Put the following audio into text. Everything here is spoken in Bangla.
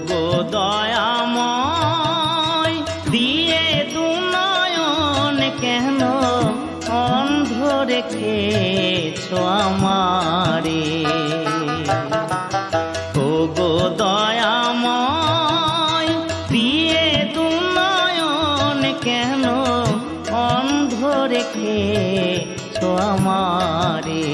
গো দয়াময় দিয়ে দুনয়ন কেন অন্ধ রেখেছ আমারে। ও গো দয়াময় দিয়ে দুনয়ন কেন অন্ধ রেখেছ আমারে।